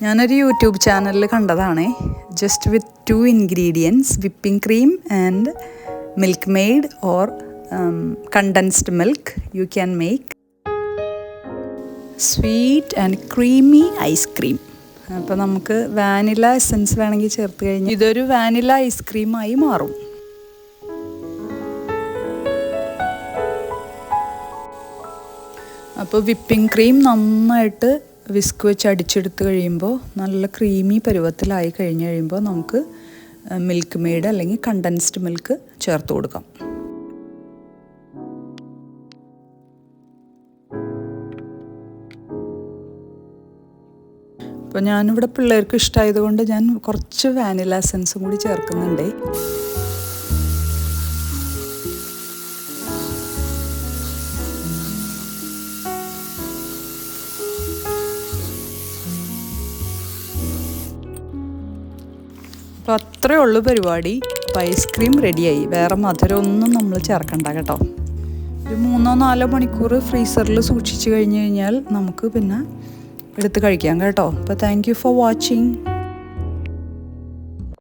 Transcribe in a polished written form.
ഞാനൊരു യൂട്യൂബ് ചാനലിൽ കണ്ടതാണേ. Just with 2 ingredients, whipping cream and Milkmaid or condensed milk, you can make sweet and creamy ice cream. അപ്പോൾ നമുക്ക് vanilla essence വേണമെങ്കിൽ ചേർത്ത് കഴിഞ്ഞാൽ ഇതൊരു വാനില ഐസ്ക്രീമായി മാറും. അപ്പോൾ വിപ്പിംഗ് ക്രീം നന്നായിട്ട് വിസ്ക് വെച്ച് അടിച്ചെടുത്ത് കഴിയുമ്പോൾ നല്ല ക്രീമി പരുവത്തിലായി കഴിഞ്ഞ് കഴിയുമ്പോൾ നമുക്ക് മിൽക്ക് മെയ്ഡ് അല്ലെങ്കിൽ കണ്ടൻസ്ഡ് മിൽക്ക് ചേർത്ത് കൊടുക്കാം. അപ്പോൾ ഞാനിവിടെ പിള്ളേർക്ക് ഇഷ്ടമായതുകൊണ്ട് ഞാൻ കുറച്ച് വാനില എസൻസും കൂടി ചേർക്കുന്നുണ്ട്. അപ്പോൾ അത്രയേ ഉള്ളൂ പരിപാടി. അപ്പോൾ ഐസ്ക്രീം റെഡിയായി. വേറെ മധുരമൊന്നും നമ്മൾ ചേർക്കണ്ട കേട്ടോ. ഒരു 3-4 മണിക്കൂർ ഫ്രീസറിൽ സൂക്ഷിച്ച് കഴിഞ്ഞ് കഴിഞ്ഞാൽ നമുക്ക് പിന്നെ എടുത്ത് കഴിക്കാം കേട്ടോ. അപ്പോൾ താങ്ക് യു ഫോർ വാച്ചിങ്.